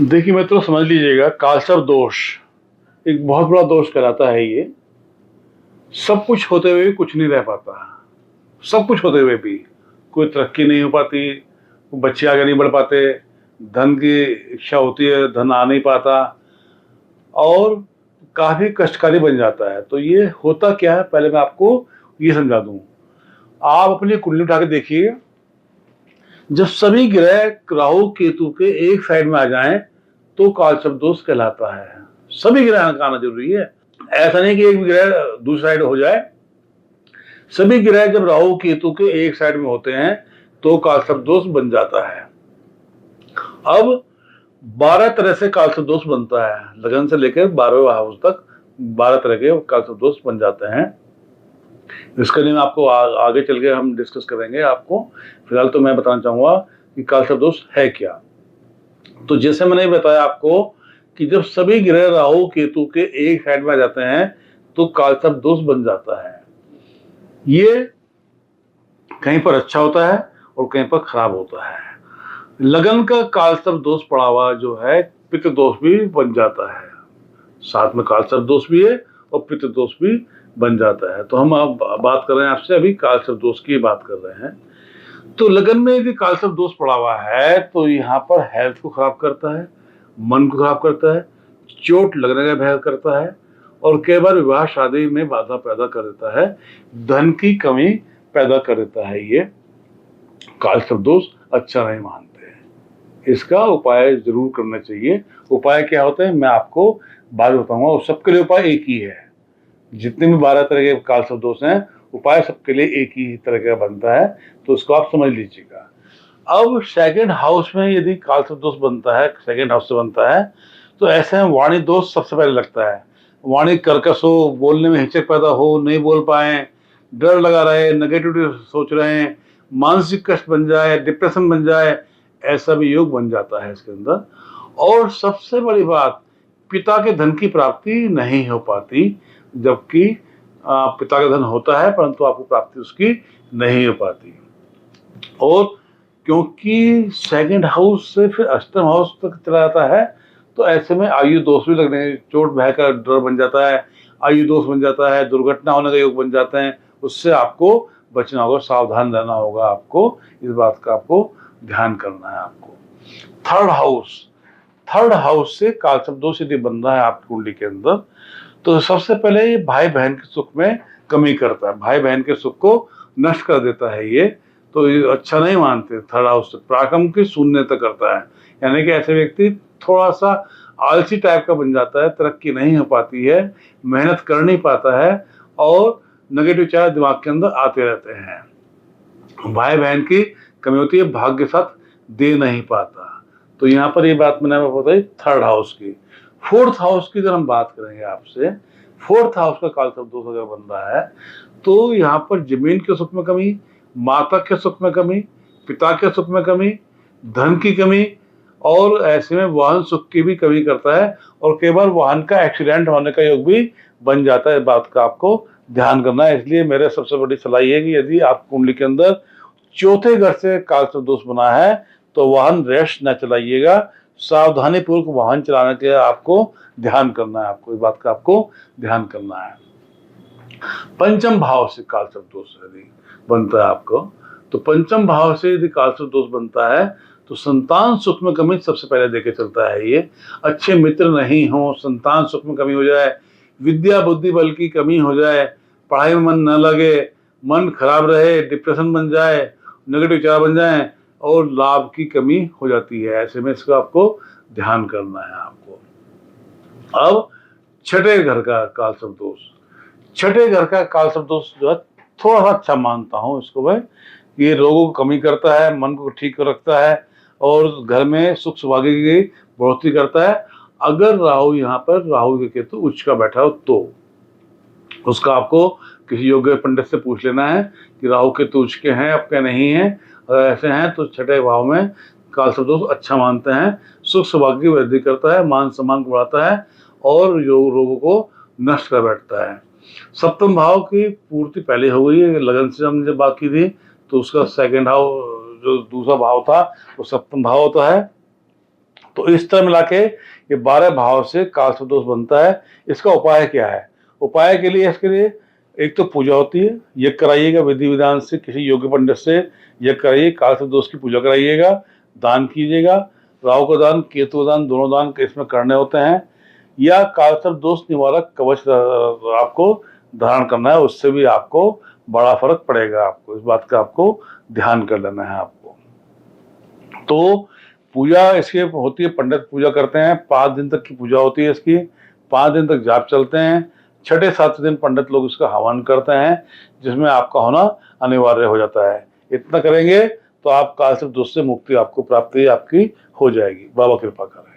देखिए मित्रों, समझ लीजिएगा, कालसर्प दोष एक बहुत बड़ा दोष कहलाता है। ये सब कुछ होते हुए भी कुछ नहीं रह पाता। सब कुछ होते हुए भी कोई तरक्की नहीं हो पाती, बच्चे आगे नहीं बढ़ पाते, धन की इच्छा होती है, धन आ नहीं पाता और काफी कष्टकारी बन जाता है। तो ये होता क्या है, पहले मैं आपको ये समझा दूं। आप अपनी कुंडली उठा के देखिए, जब सभी ग्रह राहु केतु के एक साइड में आ जाएं तो कालसर्प दोष कहलाता है। सभी ग्रह का आना जरूरी है, ऐसा नहीं कि एक ग्रह दूसरी साइड हो जाए। सभी ग्रह जब राहु केतु के एक साइड में होते हैं तो कालसर्प दोष बन जाता है। अब 12 तरह से कालसर्प दोष बनता है, लगन से लेकर 12वें हाउस तक 12 तरह के कालसर्प दोष बन जाते हैं। इसके लिए मैं आपको आगे चल के हम डिस्कस करेंगे। आपको फिलहाल तो मैं बताना चाहूंगा कि कालसर्प दोष है क्या। तो जैसे मैंने बताया आपको कि जब सभी ग्रह राहु केतु के एक साइड में आ जाते हैं तो कालसर्प दोष बन जाता है। ये कहीं पर अच्छा होता है और कहीं पर खराब होता है। लगन का कालसर्प दोष पड़ा हुआ जो है, पितृ दोष भी बन जाता है। साथ में कालसर्प दोष भी है और पितृ दोष भी बन जाता है। तो हम अब बात कर रहे हैं आपसे, अभी कालसर्प दोष की बात कर रहे हैं। तो लगन में यदि कालसर्प दोष पड़ा हुआ है तो यहाँ पर हेल्थ को खराब करता है, मन को खराब करता है, चोट लगने का भय करता है और कई बार विवाह शादी में बाधा पैदा कर देता है, धन की कमी पैदा कर देता है। ये कालसर्प दोष अच्छा नहीं मानते हैं। इसका उपाय जरूर करना चाहिए। उपाय क्या होते हैं मैं आपको बाद में बताऊंगा, और सबके लिए उपाय एक ही है। जितने भी 12 तरह के कालसर्प दोष हैं, उपाय सबके लिए एक ही तरह का बनता है, तो उसको आप समझ लीजिएगा। अब सेकंड हाउस में यदि कालसर्प दोष बनता है, सेकंड हाउस से बनता है, तो ऐसे में वाणी दोष सबसे पहले लगता है। वाणी कर्कश हो, बोलने में हिचक पैदा हो, नहीं बोल पाए, डर लगा रहे, नेगेटिविटी सोच रहे हैं, मानसिक कष्ट बन जाए, डिप्रेशन बन जाए, ऐसा भी योग बन जाता है इसके अंदर। और सबसे बड़ी बात, पिता के धन की प्राप्ति नहीं हो पाती, जबकि पिता का धन होता है परंतु आपको प्राप्ति उसकी नहीं हो पाती। और क्योंकि सेकंड हाउस से फिर अष्टम हाउस तक चला जाता है, तो ऐसे में आयु दोष भी लगने, चोट भय का डर बन जाता है, आयु दोष बन जाता है, दुर्घटना होने का योग बन जाते हैं। उससे आपको बचना होगा, सावधान रहना होगा। आपको इस बात का आपको ध्यान करना है। आपको थर्ड हाउस से कालसर्प दोष यदि बन रहा है आपकी कुंडली के अंदर, तो सबसे पहले ये भाई बहन के सुख में कमी करता है, भाई बहन के सुख को नष्ट कर देता है। ये तो ये अच्छा नहीं मानते। थर्ड हाउस से पराक्रम की शून्यता करता है, यानी कि ऐसे व्यक्ति थोड़ा सा आलसी टाइप का बन जाता है, तरक्की नहीं हो पाती है, मेहनत कर नहीं पाता है और नेगेटिव विचार दिमाग के अंदर आते रहते हैं। भाई बहन की कमी होती है, भाग्य के साथ दे नहीं पाता। तो यहाँ पर ये बात मैंने बताई थर्ड हाउस की। फोर्थ हाउस की अगर हम बात करेंगे आपसे, फोर्थ हाउस का कालसर्प दोष अगर बन रहा है तो यहाँ पर जमीन के सुख में कमी, माता के सुख में कमी, पिता के सुख में कमी, धन की कमी और ऐसे में वाहन सुख की भी कमी करता है और कई बार वाहन का एक्सीडेंट होने का योग भी बन जाता है। इस बात का आपको ध्यान करना है। इसलिए मेरे सबसे बड़ी सलाह है कि यदि आप कुंडली के अंदर चौथे घर से कालसर्प दोष बना है तो वाहन रैश न चलाइएगा, सावधानी पूर्वक वाहन चलाने के आपको ध्यान करना है। आपको इस बात का आपको ध्यान करना है। पंचम भाव से कालसर्प दोष यदि बनता है आपको, तो पंचम भाव से यदि कालसर्प दोष बनता है तो संतान सुख में कमी सबसे पहले देके चलता है। ये अच्छे मित्र नहीं हो, संतान सुख में कमी हो जाए, विद्या बुद्धि बल की कमी हो जाए, पढ़ाई में मन न लगे, मन खराब रहे, डिप्रेशन बन जाए, नेगेटिव विचार बन जाए और लाभ की कमी हो जाती है। ऐसे में इसका आपको ध्यान करना है। आपको अब छठे घर का कालसर्प दोष, छठे घर का कालसर्प दोष जो है थोड़ा सा अच्छा मानता हूं इसको मैं। ये रोगों को कमी करता है, मन को ठीक रखता है और घर में सुख सौभाग्य की बढ़ोतरी करता है। अगर राहु यहाँ पर राहु के केतु उच्च का बैठा हो तो उसका आपको किसी योग्य पंडित से पूछ लेना है कि राहु केतु उच्च के हैं आपके नहीं है। अगर ऐसे हैं तो छठे भाव में कालसर्प दोष अच्छा मानते हैं, सुख सौभाग्य की वृद्धि करता है, मान सम्मान को बढ़ाता है और रोगों को नष्ट कर बैठता है। सप्तम भाव की पूर्ति पहले हो गई है, लगन से हमने जब बात की थी तो उसका सेकंड हाउस जो दूसरा भाव था वो सप्तम भाव होता है। तो इस तरह मिला के ये 12 भाव से कालसर्प दोष बनता है। इसका उपाय क्या है? उपाय के लिए इसके लिए एक तो पूजा होती है, यज्ञ कराइएगा विधि विधान से, किसी योग्य पंडित से यज्ञ कराइए, कालसर्प दोष की पूजा कराइएगा, दान कीजिएगा, राहु का दान, केतु का दान, दोनों दान इसमें करने होते हैं। या कालसर्प दोष निवारक कवच आपको धारण करना है, उससे भी आपको बड़ा फर्क पड़ेगा। आपको इस बात का आपको ध्यान कर लेना है आपको। तो पूजा इसकी होती है, पंडित पूजा करते हैं, 5 दिन तक की पूजा होती है इसकी, 5 दिन तक जाप चलते हैं, छठे 7 दिन पंडित लोग इसका हवन करते हैं, जिसमें आपका होना अनिवार्य हो जाता है। इतना करेंगे तो आप कालसर्प दोष से मुक्ति आपको प्राप्ति आपकी हो जाएगी। बाबा कृपा करें।